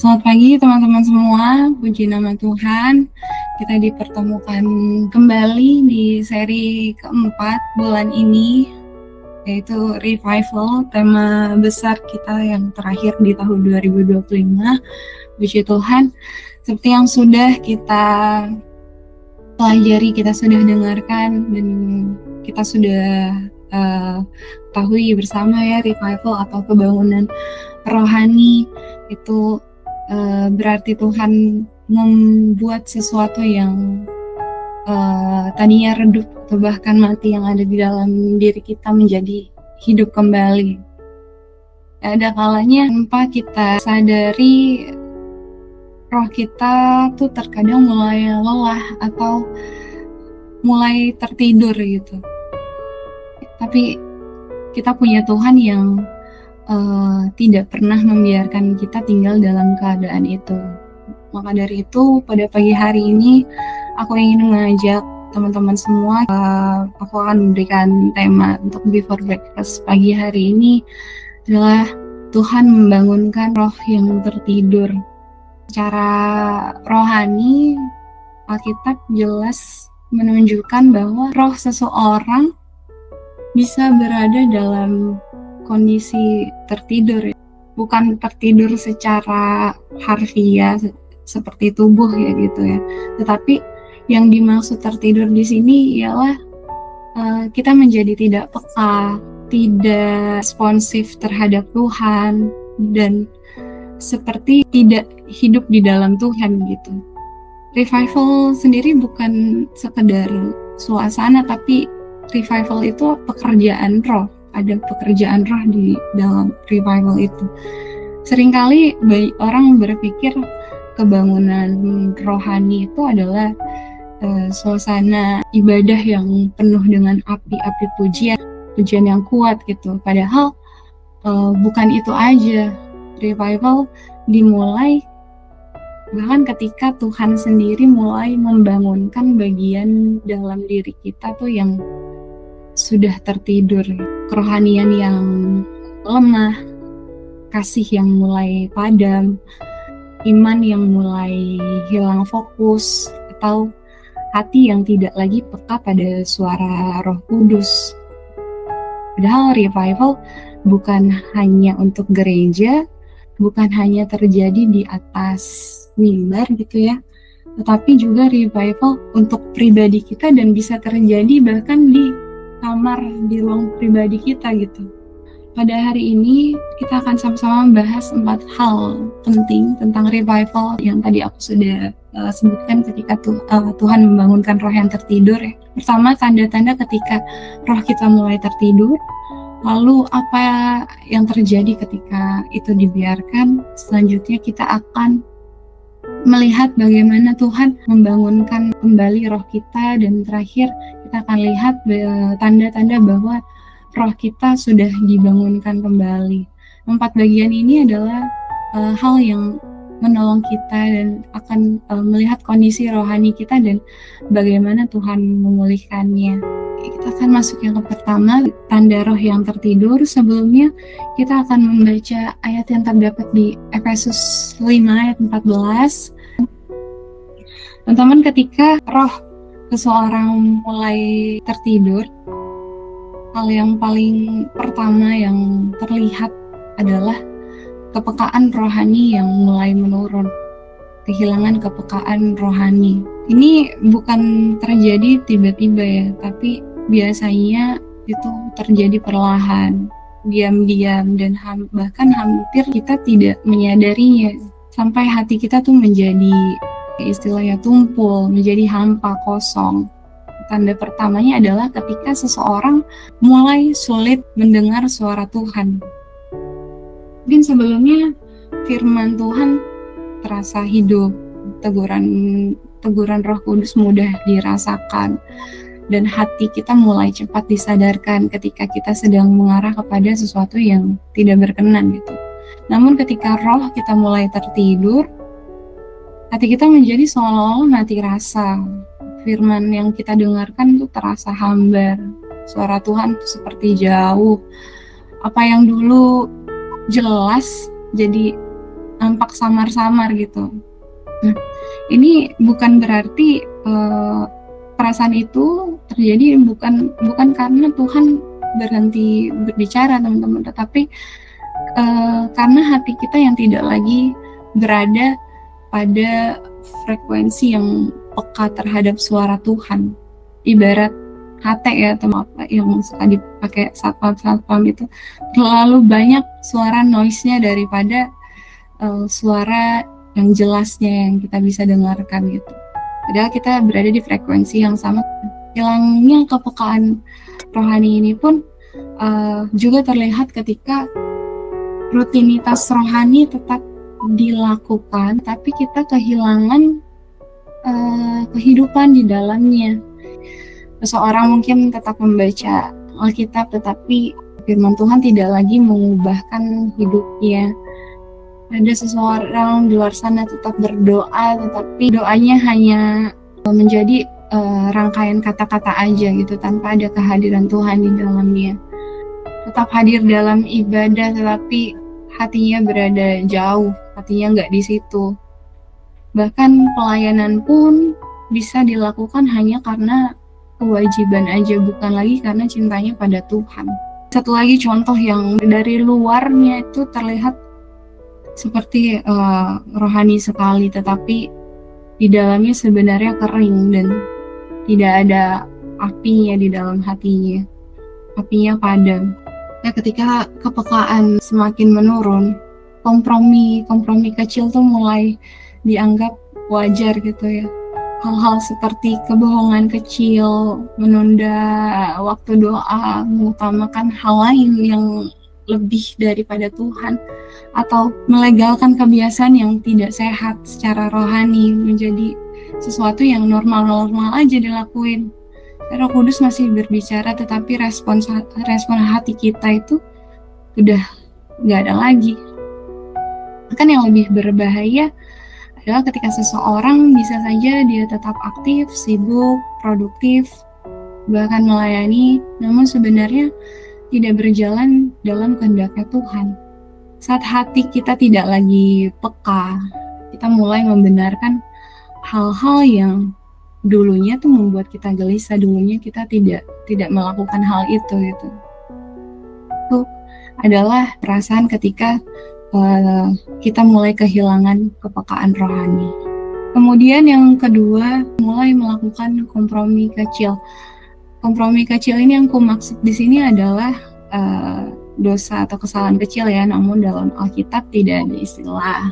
Selamat pagi teman-teman semua, puji nama Tuhan. Kita dipertemukan kembali di seri keempat bulan ini, yaitu Revival, tema besar kita yang terakhir di tahun 2025. Puji Tuhan, seperti yang sudah kita pelajari, kita sudah dengarkan, dan kita sudah ketahui bersama ya, revival atau kebangunan rohani itu berarti Tuhan membuat sesuatu yang tadinya redup atau bahkan mati yang ada di dalam diri kita menjadi hidup kembali. Ada kalanya tanpa kita sadari roh kita tuh terkadang mulai lelah atau mulai tertidur gitu. Tapi kita punya Tuhan yang tidak pernah membiarkan kita tinggal dalam keadaan itu. Maka dari itu, pada pagi hari ini aku ingin mengajak teman-teman semua. Aku akan memberikan tema untuk Before Breakfast pagi hari ini adalah Tuhan membangunkan roh yang tertidur. Secara rohani, Alkitab jelas menunjukkan bahwa roh seseorang bisa berada dalam kondisi tertidur, bukan tertidur secara harfiah seperti tubuh ya gitu ya, tetapi yang dimaksud tertidur di sini ialah kita menjadi tidak peka, tidak responsif terhadap Tuhan, dan seperti tidak hidup di dalam Tuhan gitu. Revival sendiri bukan sekedar suasana, tapi revival itu pekerjaan roh. Ada pekerjaan roh di dalam revival itu. Seringkali orang berpikir kebangunan rohani itu adalah suasana ibadah yang penuh dengan api-api pujian yang kuat gitu. Padahal bukan itu aja. Revival dimulai bahkan ketika Tuhan sendiri mulai membangunkan bagian dalam diri kita tuh yang sudah tertidur, kerohanian yang lemah, kasih yang mulai padam, iman yang mulai hilang fokus, atau hati yang tidak lagi peka pada suara Roh Kudus. Padahal revival bukan hanya untuk gereja, bukan hanya terjadi di atas mimbar gitu ya, tetapi juga revival untuk pribadi kita dan bisa terjadi bahkan di kamar, di ruang pribadi kita gitu. Pada hari ini kita akan sama-sama membahas 4 hal penting tentang revival yang tadi aku sudah sebutkan ketika Tuhan membangunkan roh yang tertidur ya. Pertama, tanda-tanda ketika roh kita mulai tertidur. Lalu apa yang terjadi ketika itu dibiarkan? Selanjutnya kita akan melihat bagaimana Tuhan membangunkan kembali roh kita, dan terakhir kita akan lihat tanda-tanda bahwa roh kita sudah dibangunkan kembali. 4 bagian ini adalah hal yang menolong kita dan akan melihat kondisi rohani kita dan bagaimana Tuhan memulihkannya. Kita akan masuk yang pertama, tanda roh yang tertidur. Sebelumnya kita akan membaca ayat yang terdapat di Efesus 5 ayat 14. Teman-teman, ketika roh seseorang mulai tertidur, hal yang paling pertama yang terlihat adalah kepekaan rohani yang mulai menurun, kehilangan kepekaan rohani. Ini bukan terjadi tiba-tiba ya, tapi biasanya itu terjadi perlahan, diam-diam, dan bahkan hampir kita tidak menyadarinya, sampai hati kita tuh menjadi istilahnya tumpul, menjadi hampa, kosong. Tanda pertamanya adalah ketika seseorang mulai sulit mendengar suara Tuhan. Mungkin sebelumnya firman Tuhan terasa hidup, teguran Roh Kudus mudah dirasakan, dan hati kita mulai cepat disadarkan ketika kita sedang mengarah kepada sesuatu yang tidak berkenan gitu. Namun ketika roh kita mulai tertidur, hati kita menjadi seolah-olah mati rasa. Firman yang kita dengarkan itu terasa hambar. Suara Tuhan itu seperti jauh. Apa yang dulu jelas jadi nampak samar-samar gitu. Nah, ini bukan berarti perasaan itu terjadi bukan karena Tuhan berhenti berbicara, teman-teman, tetapi karena hati kita yang tidak lagi berada pada frekuensi yang peka terhadap suara Tuhan. Ibarat HT ya, atau apa yang suka dipakai satpam itu, terlalu banyak suara noise-nya daripada suara yang jelasnya yang kita bisa dengarkan gitu. Padahal kita berada di frekuensi yang sama. Hilangnya kepekaan rohani ini pun juga terlihat ketika rutinitas rohani tetap dilakukan, tapi kita kehilangan kehidupan di dalamnya. Seseorang mungkin tetap membaca Alkitab, tetapi firman Tuhan tidak lagi mengubahkan hidupnya. Ada seseorang di luar sana tetap berdoa, tetapi doanya hanya menjadi rangkaian kata-kata aja gitu, tanpa ada kehadiran Tuhan di dalamnya. Tetap hadir dalam ibadah, tetapi hatinya berada jauh, hatinya nggak di situ. Bahkan pelayanan pun bisa dilakukan hanya karena kewajiban aja, bukan lagi karena cintanya pada Tuhan. Satu lagi contoh yang dari luarnya itu terlihat seperti rohani sekali, tetapi di dalamnya sebenarnya kering dan tidak ada apinya di dalam hatinya. Apinya padam. Nah, ketika kepekaan semakin menurun, kompromi kecil tuh mulai dianggap wajar gitu ya. Hal-hal seperti kebohongan kecil, menunda waktu doa, mengutamakan hal lain yang lebih daripada Tuhan, atau melegalkan kebiasaan yang tidak sehat secara rohani menjadi sesuatu yang normal-normal aja dilakuin. Roh Kudus masih berbicara, tetapi respon hati kita itu udah nggak ada lagi. Bahkan yang lebih berbahaya adalah ketika seseorang bisa saja dia tetap aktif, sibuk, produktif, bahkan melayani, namun sebenarnya tidak berjalan dalam kehendaknya Tuhan. Saat hati kita tidak lagi peka, kita mulai membenarkan hal-hal yang dulunya tuh membuat kita gelisah, dulunya kita tidak melakukan hal itu gitu. Itu adalah perasaan ketika kita mulai kehilangan kepekaan rohani. Kemudian yang kedua, mulai melakukan kompromi kecil. Kompromi kecil ini yang ku maksud di sini adalah dosa atau kesalahan kecil ya, namun dalam Alkitab tidak ada istilah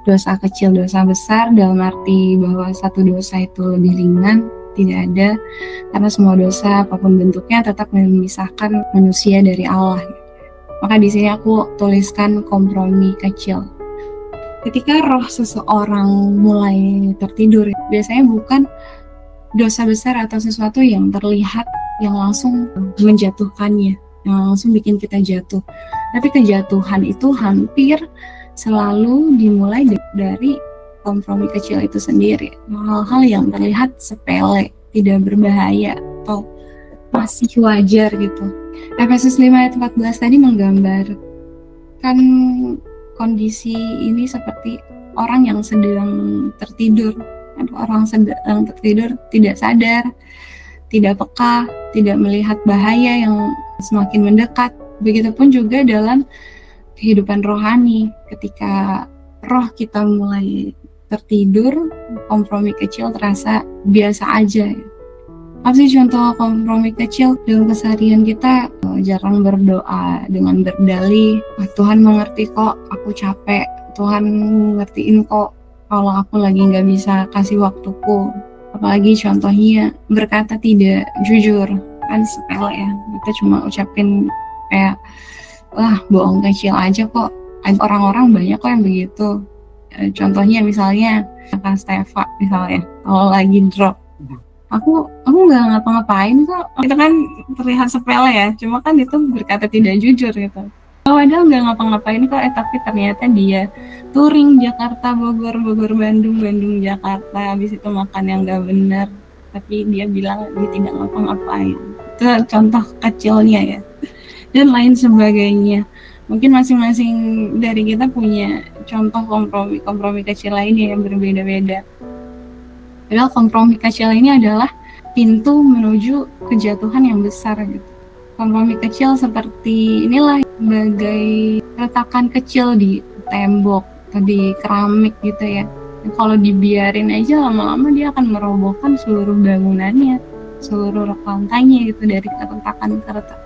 dosa kecil, dosa besar dalam arti bahwa satu dosa itu lebih ringan, tidak ada, karena semua dosa apapun bentuknya tetap memisahkan manusia dari Allah. Maka di sini aku tuliskan kompromi kecil. Ketika roh seseorang mulai tertidur, biasanya bukan dosa besar atau sesuatu yang terlihat yang langsung menjatuhkannya, yang langsung bikin kita jatuh. Tapi kejatuhan itu hampir selalu dimulai dari kompromi kecil itu sendiri. Hal-hal yang terlihat sepele, tidak berbahaya, atau masih wajar gitu. Efesus 5 ayat 14 tadi menggambarkan kondisi ini seperti orang yang sedang tertidur. Orang sedang tertidur tidak sadar, tidak peka, tidak melihat bahaya yang semakin mendekat. Begitupun juga dalam kehidupan rohani, ketika roh kita mulai tertidur, kompromi kecil terasa biasa aja. Apa sih contoh kompromi kecil dalam keseharian kita? Jarang berdoa dengan berdalih, Tuhan mengerti kok, aku capek, Tuhan ngertiin kok kalau aku lagi nggak bisa kasih waktuku. Apalagi contohnya berkata tidak jujur, kan sepele ya, kita cuma ucapin kayak wah bohong kecil aja kok, orang-orang banyak kok yang begitu. Contohnya misalnya Kak Stefa misalnya, kalau lagi drop, aku nggak ngapa-ngapain kok, itu kan terlihat sepele ya, cuma kan itu berkata tidak jujur gitu. Padahal nggak ngapa-ngapain kok, tapi ternyata dia touring Jakarta, Bogor, Bandung, Jakarta, habis itu makan yang nggak benar, tapi dia bilang dia tidak ngapa-ngapain. Itu contoh kecilnya ya, dan lain sebagainya. Mungkin masing-masing dari kita punya contoh kompromi kecil lainnya yang berbeda-beda. Padahal kompromi kecil ini adalah pintu menuju kejatuhan yang besar gitu. Kompromi kecil seperti inilah sebagai retakan kecil di tembok atau di keramik gitu ya. Kalau dibiarin aja lama-lama dia akan merobohkan seluruh bangunannya, seluruh lantainya gitu dari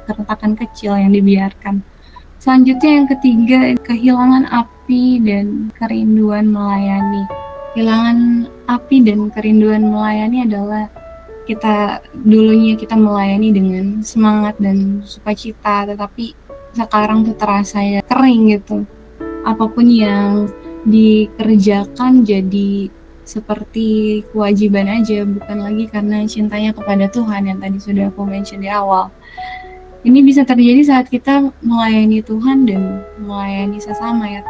keretakan kecil yang dibiarkan. Selanjutnya yang ketiga, kehilangan api dan kerinduan melayani. Kehilangan api dan kerinduan melayani adalah dulunya kita melayani dengan semangat dan sukacita, tetapi sekarang tuh terasa ya kering gitu. Apapun yang dikerjakan jadi seperti kewajiban aja, bukan lagi karena cintanya kepada Tuhan yang tadi sudah aku mention di awal. Ini bisa terjadi saat kita melayani Tuhan dan melayani sesama ya.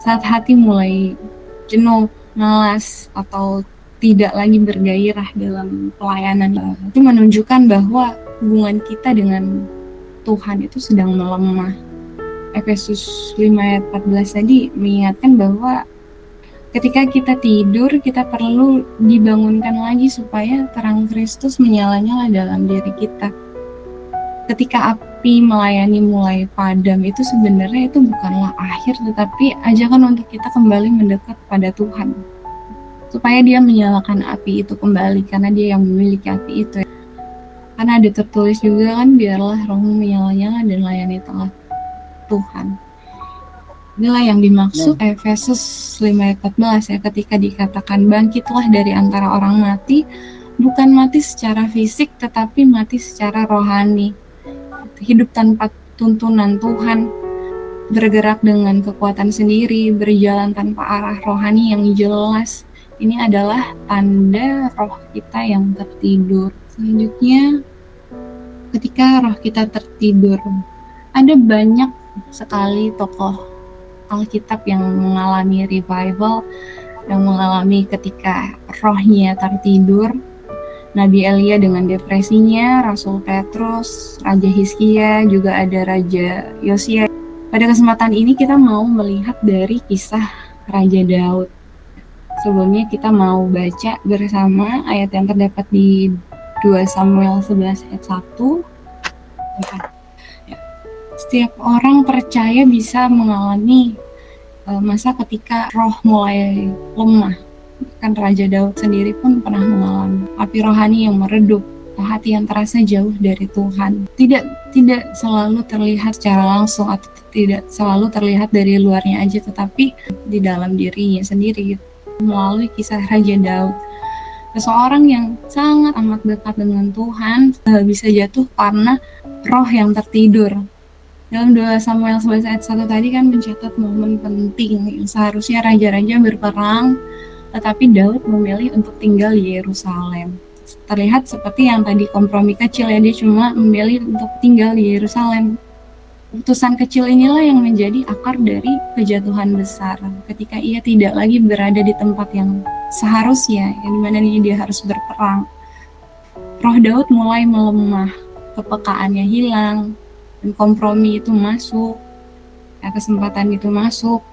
Saat hati mulai jenuh, malas, atau tidak lagi bergairah dalam pelayanan, itu menunjukkan bahwa hubungan kita dengan Tuhan itu sedang melemah. Efesus 5 ayat 14 tadi mengingatkan bahwa ketika kita tidur, kita perlu dibangunkan lagi supaya terang Kristus menyala-nyala dalam diri kita. Ketika api melayani mulai padam, itu sebenarnya itu bukanlah akhir, tetapi ajakan untuk kita kembali mendekat pada Tuhan. Supaya dia menyalakan api itu kembali, karena dia yang memiliki api itu. Karena ada tertulis juga kan, biarlah rohmu menyala-nyala dan layani telah Tuhan. Inilah yang dimaksud Efesus 5 ayat 14 ya, ketika dikatakan bangkitlah dari antara orang mati, bukan mati secara fisik tetapi mati secara rohani. Hidup tanpa tuntunan Tuhan, bergerak dengan kekuatan sendiri, berjalan tanpa arah rohani yang jelas. Ini adalah tanda roh kita yang tertidur. Selanjutnya, ketika roh kita tertidur, ada banyak sekali tokoh Alkitab yang mengalami revival, yang mengalami ketika rohnya tertidur. Nabi Elia dengan depresinya, Rasul Petrus, Raja Hizkia, juga ada Raja Yosia. Pada kesempatan ini kita mau melihat dari kisah Raja Daud. Sebelumnya kita mau baca bersama ayat yang terdapat di 2 Samuel 11 ayat 1. Setiap orang percaya bisa mengalami masa ketika roh mulai lemah. Kan Raja Daud sendiri pun pernah mengalami api rohani yang meredup, hati yang terasa jauh dari Tuhan. Tidak selalu terlihat secara langsung atau tidak selalu terlihat dari luarnya aja, tetapi di dalam dirinya sendiri gitu. Melalui kisah Raja Daud, seseorang yang sangat amat dekat dengan Tuhan bisa jatuh karena roh yang tertidur. Dalam 2 Samuel 11 ayat 1 tadi kan mencatat momen penting yang seharusnya raja-raja berperang, tetapi Daud memilih untuk tinggal di Yerusalem. Terlihat seperti yang tadi kompromi kecil ya, dia cuma memilih untuk tinggal di Yerusalem. Keputusan kecil inilah yang menjadi akar dari kejatuhan besar. Ketika ia tidak lagi berada di tempat yang seharusnya, yang dimana dia harus berperang. Roh Daud mulai melemah, kepekaannya hilang, dan kompromi itu masuk, kesempatan itu masuk.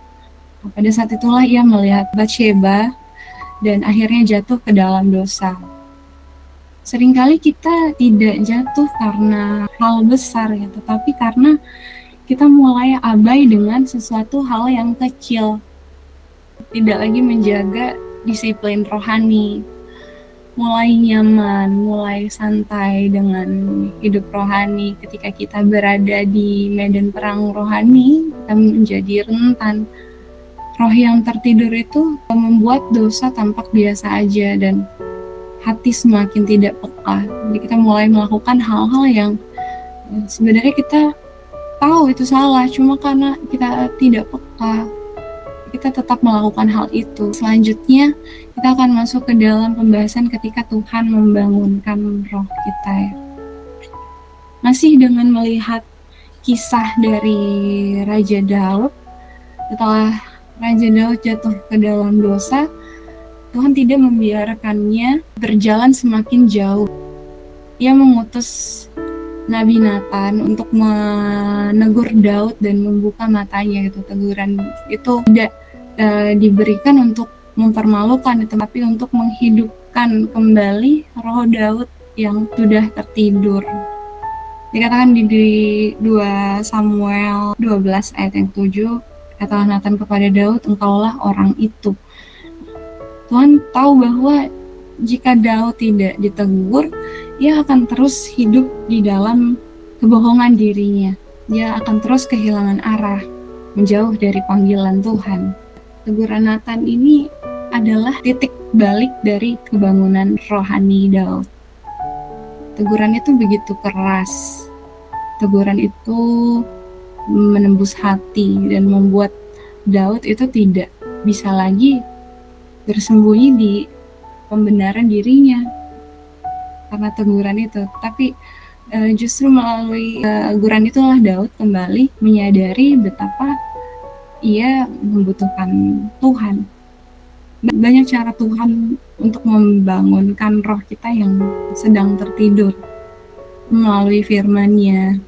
Pada saat itulah ia melihat Batsheba dan akhirnya jatuh ke dalam dosa. Seringkali kita tidak jatuh karena hal besar ya, tetapi karena kita mulai abai dengan sesuatu hal yang kecil. Tidak lagi menjaga disiplin rohani, mulai nyaman, mulai santai dengan hidup rohani. Ketika kita berada di medan perang rohani, kita menjadi rentan. Roh yang tertidur itu membuat dosa tampak biasa aja dan hati semakin tidak peka. Jadi kita mulai melakukan hal-hal yang sebenarnya kita tahu itu salah, cuma karena kita tidak peka, kita tetap melakukan hal itu. Selanjutnya kita akan masuk ke dalam pembahasan ketika Tuhan membangunkan roh kita ya. Masih dengan melihat kisah dari Raja Daud, setelah Raja Daud jatuh ke dalam dosa, Tuhan tidak membiarkannya berjalan semakin jauh. Ia mengutus Nabi Nathan untuk menegur Daud dan membuka matanya gitu. Teguran itu tidak diberikan untuk mempermalukan, tapi untuk menghidupkan kembali roh Daud yang sudah tertidur. Dikatakan di 2 Samuel 12 ayat yang 7, katalah Nathan kepada Daud, engkaulah orang itu. Tuhan tahu bahwa jika Daud tidak ditegur, ia akan terus hidup di dalam kebohongan dirinya. Dia akan terus kehilangan arah, menjauh dari panggilan Tuhan. Teguran Nathan ini adalah titik balik dari kebangunan rohani Daud. Teguran itu begitu keras. Teguran itu menembus hati dan membuat Daud itu tidak bisa lagi bersembunyi di pembenaran dirinya karena teguran itu. Tapi justru melalui teguran itulah Daud kembali menyadari betapa ia membutuhkan Tuhan. Banyak cara Tuhan untuk membangunkan roh kita yang sedang tertidur melalui firman-Nya.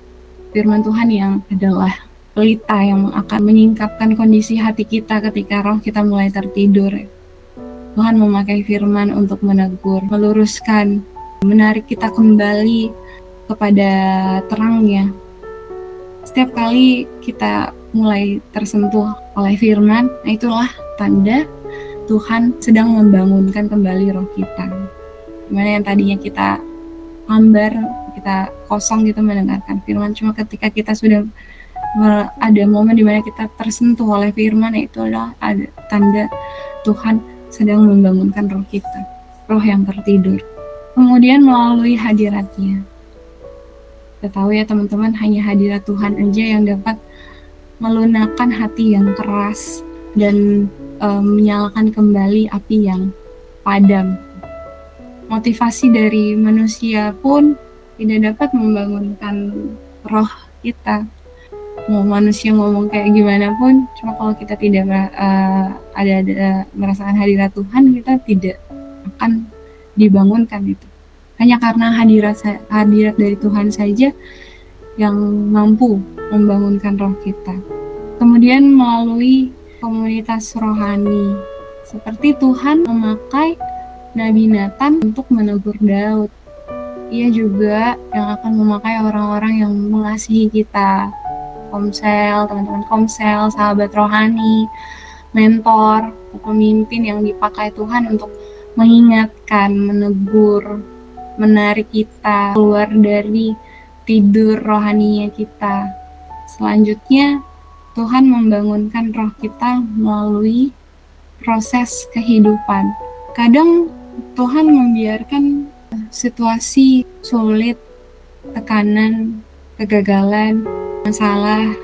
Firman Tuhan yang adalah pelita yang akan menyingkapkan kondisi hati kita ketika roh kita mulai tertidur. Tuhan memakai firman untuk menegur, meluruskan, menarik kita kembali kepada terangnya. Setiap kali kita mulai tersentuh oleh firman, nah itulah tanda Tuhan sedang membangunkan kembali roh kita. Dimana yang tadinya kita hambar, kita kosong gitu mendengarkan firman, cuma ketika kita sudah ada momen dimana kita tersentuh oleh firman, itulah ada tanda Tuhan sedang membangunkan roh kita, roh yang tertidur. Kemudian melalui hadiratnya. Kita tahu ya teman-teman, hanya hadirat Tuhan aja yang dapat melunakkan hati yang keras dan menyalakan kembali api yang padam. Motivasi dari manusia pun tidak dapat membangunkan roh kita. Mau manusia ngomong kayak gimana pun, cuma kalau kita tidak ada merasakan hadirat Tuhan, kita tidak akan dibangunkan itu. Hanya karena hadirat dari Tuhan saja yang mampu membangunkan roh kita. Kemudian melalui komunitas rohani, seperti Tuhan memakai Nabi Nathan untuk menegur Daud. Ia juga yang akan memakai orang-orang yang mengasihi kita, komsel, teman-teman komsel, sahabat rohani, mentor, pemimpin yang dipakai Tuhan untuk mengingatkan, menegur, menarik kita keluar dari tidur rohaninya kita. Selanjutnya, Tuhan membangunkan roh kita melalui proses kehidupan. Kadang Tuhan membiarkan situasi sulit, tekanan, kegagalan, masalah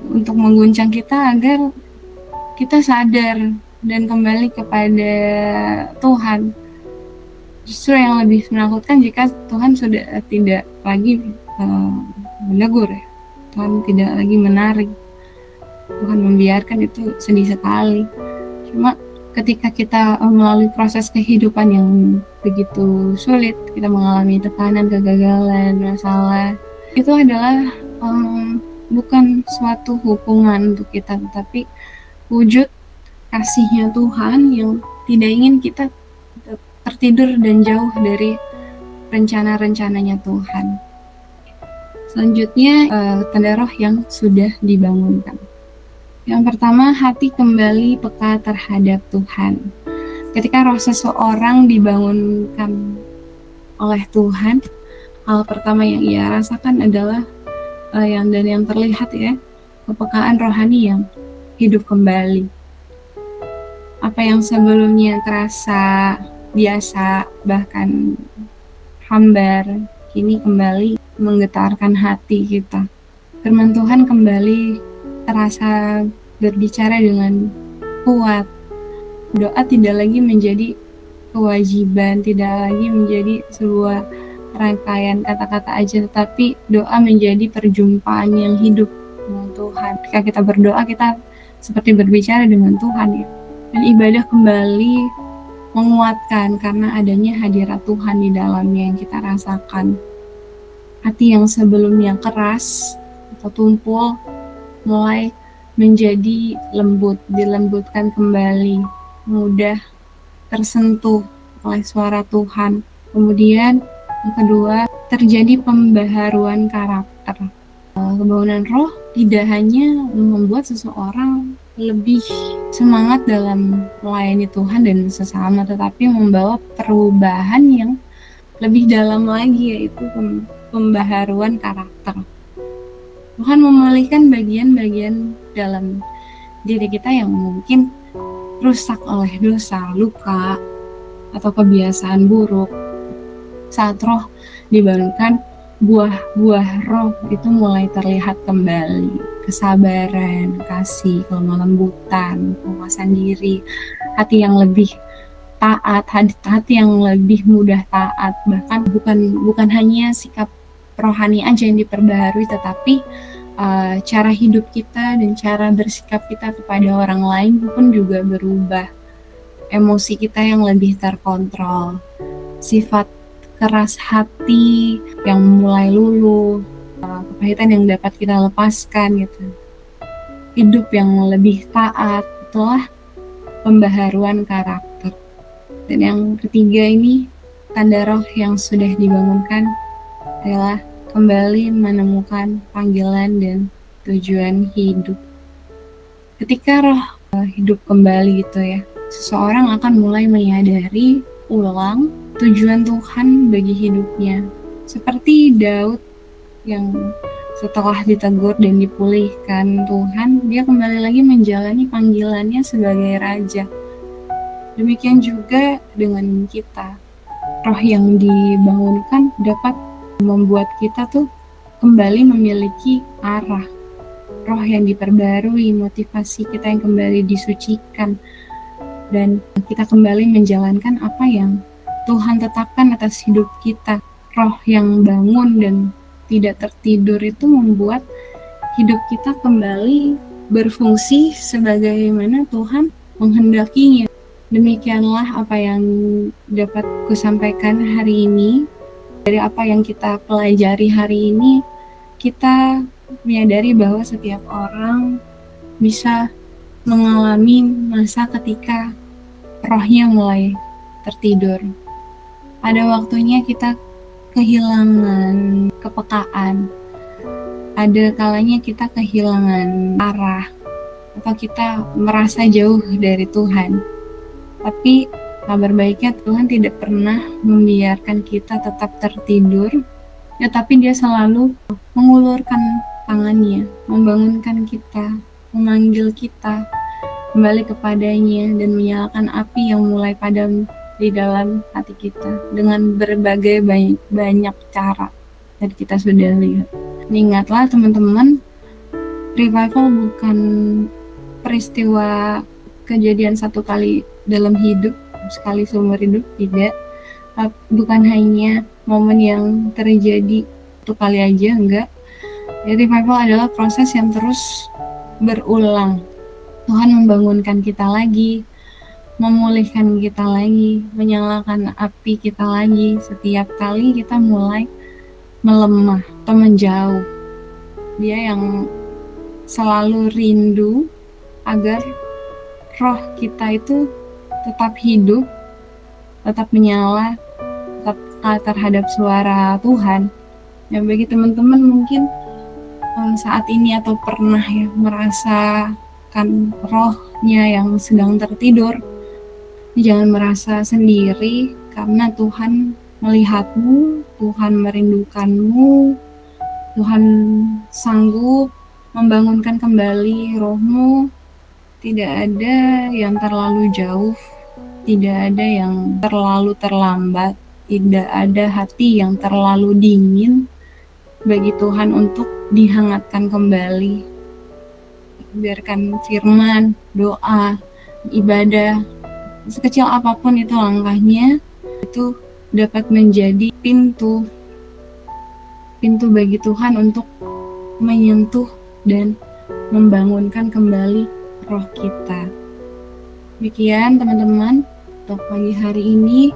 untuk mengguncang kita agar kita sadar dan kembali kepada Tuhan. Justru yang lebih menakutkan jika Tuhan sudah tidak lagi menegur, ya. Tuhan tidak lagi menarik. Tuhan membiarkan, itu sedih sekali. Cuma ketika kita melalui proses kehidupan yang begitu sulit, kita mengalami tekanan, kegagalan, masalah, itu adalah bukan suatu hukuman untuk kita, tetapi wujud kasihnya Tuhan yang tidak ingin kita tertidur dan jauh dari rencana-rencananya Tuhan. Selanjutnya, tanda roh yang sudah dibangunkan. Yang pertama, hati kembali peka terhadap Tuhan. Ketika roh seseorang dibangunkan oleh Tuhan, hal pertama yang ia rasakan adalah yang terlihat ya, kepekaan rohani yang hidup kembali. Apa yang sebelumnya terasa biasa, bahkan hambar, kini kembali menggetarkan hati kita. Firman Tuhan kembali terasa berbicara dengan kuat. Doa tidak lagi menjadi kewajiban, tidak lagi menjadi sebuah rangkaian kata-kata aja, tetapi doa menjadi perjumpaan yang hidup dengan Tuhan. Ketika kita berdoa, kita seperti berbicara dengan Tuhan, ya. Dan ibadah kembali menguatkan karena adanya hadirat Tuhan di dalamnya yang kita rasakan. hati yang sebelumnya keras atau tumpul mulai menjadi lembut, dilembutkan kembali, mudah tersentuh oleh suara Tuhan. Kemudian yang kedua, terjadi pembaharuan karakter. Kebangunan roh tidak hanya membuat seseorang lebih semangat dalam melayani Tuhan dan sesama, tetapi membawa perubahan yang lebih dalam lagi, yaitu pembaharuan karakter. Tuhan memulihkan bagian-bagian dalam diri kita yang mungkin rusak oleh dosa, luka, atau kebiasaan buruk. Saat roh dibangunkan, buah-buah roh itu mulai terlihat kembali. Kesabaran, kasih, kelemah lembutan, penguasaan diri, hati yang lebih taat, hati yang lebih mudah taat. Bahkan bukan hanya sikap rohani aja yang diperbaharui, tetapi cara hidup kita dan cara bersikap kita kepada orang lain pun juga berubah. Emosi kita yang lebih terkontrol, sifat keras hati yang mulai luluh, kepahitan yang dapat kita lepaskan gitu. Hidup yang lebih taat, itulah pembaharuan karakter. Dan yang ketiga ini, tanda roh yang sudah dibangunkan adalah kembali menemukan panggilan dan tujuan hidup. Ketika roh hidup kembali gitu ya, seseorang akan mulai menyadari ulang tujuan Tuhan bagi hidupnya. Seperti Daud yang setelah ditegur dan dipulihkan Tuhan, dia kembali lagi menjalani panggilannya sebagai raja. Demikian juga dengan kita. Roh yang dibangunkan dapat membuat kita tuh kembali memiliki arah. Roh yang diperbarui, motivasi kita yang kembali disucikan, dan kita kembali menjalankan apa yang Tuhan tetapkan atas hidup kita. Roh yang bangun dan tidak tertidur itu membuat hidup kita kembali berfungsi sebagaimana Tuhan menghendakinya. Demikianlah apa yang dapat kusampaikan hari ini. Dari apa yang kita pelajari hari ini, kita menyadari bahwa setiap orang bisa mengalami masa ketika rohnya mulai tertidur. Ada waktunya kita kehilangan kepekaan, ada kalanya kita kehilangan arah, atau kita merasa jauh dari Tuhan. Tapi kabar baiknya, Tuhan tidak pernah membiarkan kita tetap tertidur, tetapi Dia selalu mengulurkan tangannya, membangunkan kita, memanggil kita kembali kepadanya, dan menyalakan api yang mulai padam di dalam hati kita dengan berbagai banyak cara yang kita sudah lihat. Ingatlah teman-teman, revival bukan peristiwa kejadian satu kali dalam hidup, sekali seumur hidup, tidak. Bukan hanya momen yang terjadi satu kali aja, enggak. Jadi revival adalah proses yang terus berulang. Tuhan membangunkan kita lagi, memulihkan kita lagi, menyalakan api kita lagi setiap kali kita mulai melemah atau menjauh. Dia yang selalu rindu agar roh kita itu tetap hidup, tetap menyala, tetap terhadap suara Tuhan. Ya, bagi teman-teman mungkin saat ini atau pernah ya merasakan rohnya yang sedang tertidur, jangan merasa sendiri, karena Tuhan melihatmu, Tuhan merindukanmu, Tuhan sanggup membangunkan kembali rohmu. Tidak ada yang terlalu jauh, tidak ada yang terlalu terlambat, tidak ada hati yang terlalu dingin bagi Tuhan untuk dihangatkan kembali. Biarkan firman, doa, ibadah, sekecil apapun itu langkahnya, itu dapat menjadi pintu bagi Tuhan untuk menyentuh dan membangunkan kembali roh kita. Demikian teman-teman untuk pagi hari ini.